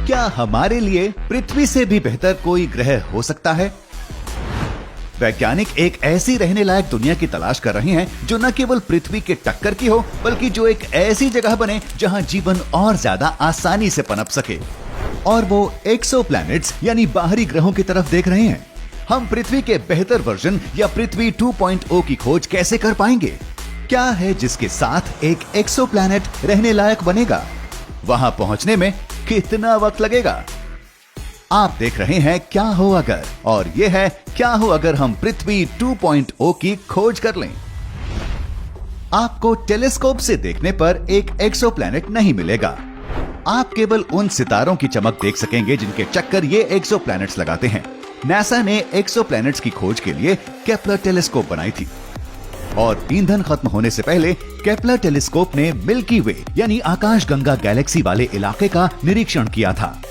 क्या हमारे लिए पृथ्वी से भी बेहतर कोई ग्रह हो सकता है? वैज्ञानिक एक ऐसी रहने लायक दुनिया की तलाश कर रहे हैं जो न केवल पृथ्वी के टक्कर की हो, बल्कि जो एक ऐसी जगह बने जहां जीवन और ज्यादा आसानी से पनप सके। और वो एक्सोप्लैनेट्स यानी बाहरी ग्रहों की तरफ देख रहे हैं। हम पृथ्वी के बेहतर वर्जन या पृथ्वी 2.0 की खोज कैसे कर पाएंगे? क्या है जिसके साथ एक एक्सोप्लैनेट रहने लायक बनेगा? वहां पहुंचने में कितना वक्त लगेगा? आप देख रहे हैं क्या हो अगर, और ये है क्या हो अगर हम पृथ्वी 2.0 की खोज कर लें। आपको टेलीस्कोप से देखने पर एक एक्सोप्लैनेट नहीं मिलेगा। आप केवल उन सितारों की चमक देख सकेंगे जिनके चक्कर ये एक्सोप्लैनेट्स लगाते हैं। नासा ने एक्सोप्लैनेट्स की खोज के लिए केपलर टेलीस्कोप बनाई थी, और ईंधन खत्म होने से पहले केपलर टेलीस्कोप ने मिल्की वे यानी आकाशगंगा गैलेक्सी वाले इलाके का निरीक्षण किया था।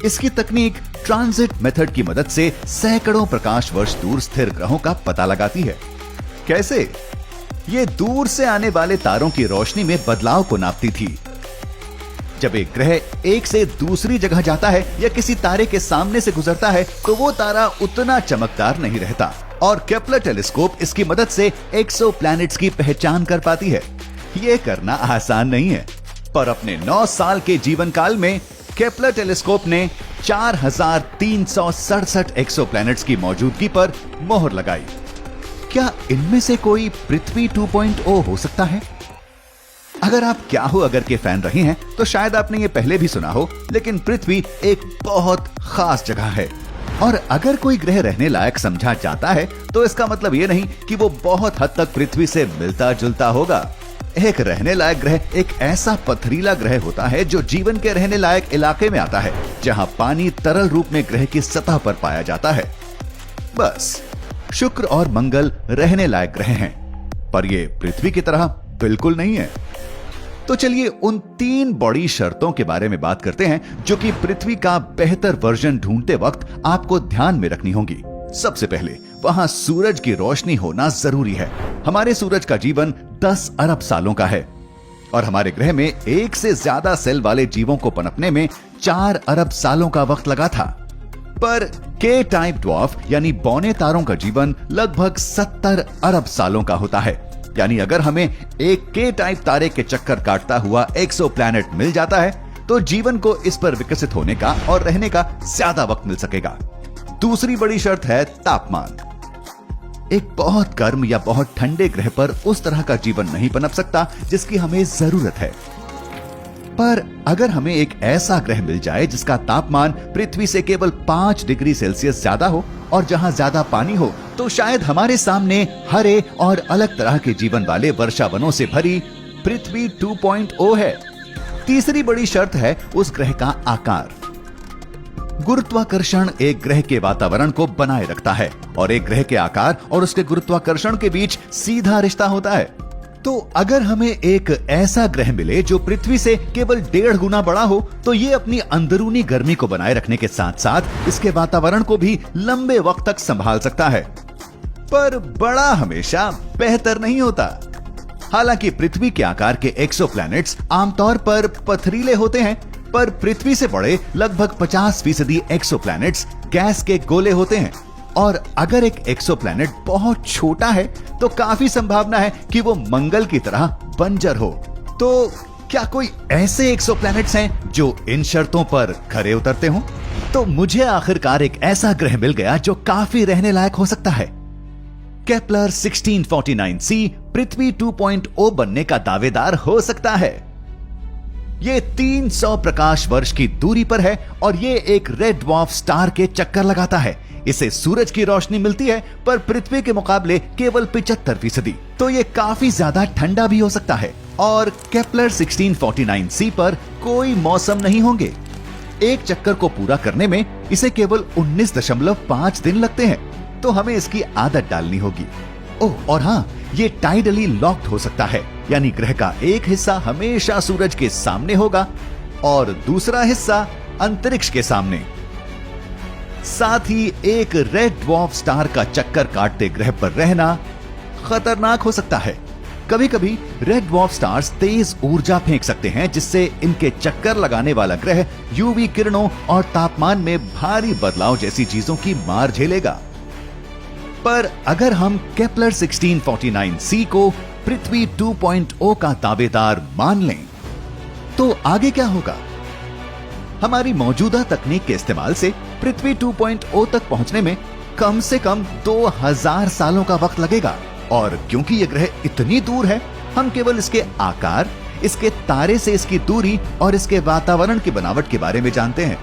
इसकी तकनीक ट्रांजिट मेथड की मदद से सैकड़ों प्रकाश वर्ष दूर स्थिर ग्रहों का पता लगाती है। कैसे? ये दूर से आने वाले तारों की रोशनी में बदलाव को नापती थी। जब एक ग्रह एक से दूसरी जगह जाता है या किसी तारे के सामने से गुजरता है तो वो तारा उतना चमकदार नहीं रहता, और केपलर टेलीस्कोप इसकी मदद से एक्सोप्लैनेट्स की पहचान कर पाती है। ये करना आसान नहीं है, पर अपने 9 साल के जीवन काल में केपलर टेलीस्कोप ने 4367 एक्सोप्लैनेट्स की मौजूदगी पर मोहर लगाई। क्या इनमें से कोई पृथ्वी 2.0 हो सकता है? अगर आप क्या हो अगर के फैन रहे हैं तो शायद आपने ये पहले भी सुना हो, लेकिन पृथ्वी एक बहुत खास जगह है, और अगर कोई ग्रह रहने लायक समझा जाता है तो इसका मतलब ये नहीं कि वो बहुत हद तक पृथ्वी से मिलता जुलता होगा। एक रहने लायक ग्रह एक ऐसा पथरीला ग्रह होता है जो जीवन के रहने लायक इलाके में आता है, जहां पानी तरल रूप में ग्रह की सतह पर पाया जाता है। बस शुक्र और मंगल रहने लायक ग्रह हैं, पर ये पृथ्वी की तरह बिल्कुल नहीं है। तो चलिए उन 3 बड़ी शर्तों के बारे में बात करते हैं जो कि पृथ्वी का बेहतर वर्जन ढूंढते वक्त आपको ध्यान में रखनी होगी। सबसे पहले, वहां सूरज की रोशनी होना जरूरी है। हमारे सूरज का जीवन 10 अरब सालों का है, और हमारे ग्रह में एक से ज्यादा सेल वाले जीवों को पनपने में 4 अरब सालों का वक्त लगा था। पर के टाइप ड्वार्फ यानी बौने तारों का जीवन लगभग 70 अरब सालों का होता है। यानी अगर हमें एक के टाइप तारे के चक्कर काटता हुआ एक्सोप्लैनेट मिल जाता है तो जीवन को इस पर विकसित होने का और रहने का ज्यादा वक्त मिल सकेगा। दूसरी बड़ी शर्त है तापमान। एक बहुत गर्म या बहुत ठंडे ग्रह पर उस तरह का जीवन नहीं पनप सकता जिसकी हमें जरूरत है। पर अगर हमें एक ऐसा ग्रह मिल जाए जिसका तापमान पृथ्वी से केवल 5 डिग्री सेल्सियस ज्यादा हो और जहां ज्यादा पानी हो, तो शायद हमारे सामने हरे और अलग तरह के जीवन वाले वर्षावनों से भरी पृथ्वी 2.0 है। तीसरी बड़ी शर्त है उस ग्रह का आकार। गुरुत्वाकर्षण एक ग्रह के वातावरण को बनाए रखता है, और एक ग्रह के आकार और उसके गुरुत्वाकर्षण के बीच सीधा रिश्ता होता है। तो अगर हमें एक ऐसा ग्रह मिले जो पृथ्वी से केवल 1.5 गुना बड़ा हो, तो ये अपनी अंदरूनी गर्मी को बनाए रखने के साथ साथ इसके वातावरण को भी लंबे वक्त तक संभाल सकता है। पर बड़ा हमेशा बेहतर नहीं होता। हालांकि पृथ्वी के आकार के एक्सोप्लैनेट्स आमतौर पर पथरीले होते हैं, पर पृथ्वी से बड़े लगभग 50% एक्सोप्लैनेट्स गैस के गोले होते हैं। और अगर एक एक्सोप्लैनेट बहुत छोटा है तो काफी संभावना है कि वो मंगल की तरह बंजर हो। तो क्या कोई ऐसे एक्सोप्लैनेट्स हैं जो इन शर्तों पर खरे उतरते हों? तो मुझे आखिरकार एक ऐसा ग्रह मिल गया जो काफी रहने लायक हो सकता है। केपलर 1649c पृथ्वी 2.0 बनने का दावेदार हो सकता है। ये 300 प्रकाश वर्ष की दूरी पर है और ये एक रेड ड्वार्फ स्टार के चक्कर लगाता है। इसे सूरज की रोशनी मिलती है, पर पृथ्वी के मुकाबले केवल 75%। तो ये काफी ज्यादा ठंडा भी हो सकता है, और केपलर 1649c पर कोई मौसम नहीं होंगे। एक चक्कर को पूरा करने में इसे केवल 19.5 दिन लगते हैं, तो हमें इसकी आदत डालनी होगी। ओह, और हाँ, ये टाइडली लॉक्ड हो सकता है, यानी ग्रह का एक हिस्सा हमेशा सूरज के सामने होगा और दूसरा हिस्सा अंतरिक्ष के सामने। साथ ही एक रेड ड्वार्फ स्टार का चक्कर काटते ग्रह पर रहना खतरनाक हो सकता है। कभी कभी रेड ड्वार्फ स्टार्स तेज ऊर्जा फेंक सकते हैं, जिससे इनके चक्कर लगाने वाला ग्रह यूवी किरणों और तापमान में भारी बदलाव जैसी चीजों की मार झेलेगा। पर अगर हम केपलर 1649c को पृथ्वी 2.0 का दावेदार मान लें, तो आगे क्या होगा? हमारी मौजूदा तकनीक के इस्तेमाल से पृथ्वी 2.0 तक पहुंचने में कम से कम 2000 सालों का वक्त लगेगा। और क्योंकि यह ग्रह इतनी दूर है, हम केवल इसके आकार, इसके तारे से इसकी दूरी और इसके वातावरण की बनावट के बारे में जानते हैं।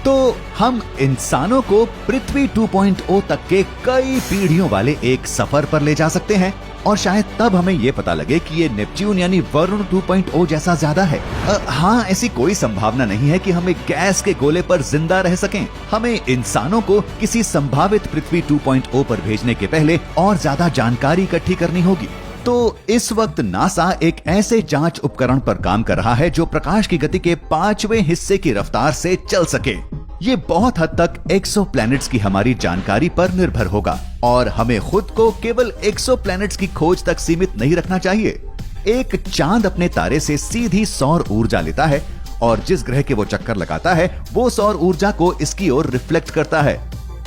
तो हम इंसानों को पृथ्वी 2.0 तक के कई पीढ़ियों वाले एक सफर पर ले जा सकते हैं, और शायद तब हमें यह पता लगे कि ये नेपच्यून यानी वरुण 2.0 जैसा ज्यादा है। हाँ, ऐसी कोई संभावना नहीं है कि हम एक गैस के गोले पर जिंदा रह सकें। हमें इंसानों को किसी संभावित पृथ्वी 2.0 पर भेजने के पहले और ज्यादा जानकारी इकट्ठी करनी होगी। तो इस वक्त नासा एक ऐसे जांच उपकरण पर काम कर रहा है जो प्रकाश की गति के 5वें हिस्से की रफ्तार से चल सके। ये बहुत हद तक एक्सोप्लैनेट्स की हमारी जानकारी पर निर्भर होगा, और हमें खुद को केवल एक्सोप्लैनेट्स की खोज तक सीमित नहीं रखना चाहिए। एक चांद अपने तारे से सीधी सौर ऊर्जा लेता है, और जिस ग्रह के वो चक्कर लगाता है वो सौर ऊर्जा को इसकी ओर रिफ्लेक्ट करता है।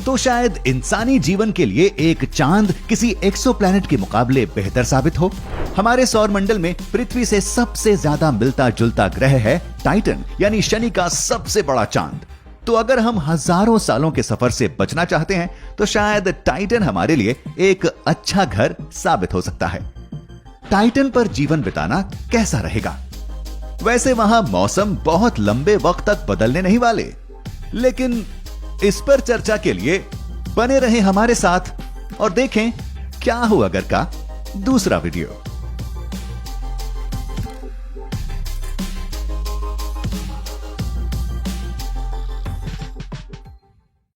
तो शायद इंसानी जीवन के लिए एक चांद किसी एक्सोप्लैनेट के मुकाबले बेहतर साबित हो। हमारे सौर मंडल में पृथ्वी से सबसे ज्यादा मिलता जुलता ग्रह है टाइटन, यानी शनि का सबसे बड़ा चांद। तो अगर हम हजारों सालों के सफर से बचना चाहते हैं, तो शायद टाइटन हमारे लिए एक अच्छा घर साबित हो सकता है। टाइटन पर जीवन बिताना कैसा रहेगा? वैसे वहां मौसम बहुत लंबे वक्त तक बदलने नहीं वाले, लेकिन इस पर चर्चा के लिए बने रहें हमारे साथ और देखें क्या हो अगर का दूसरा वीडियो।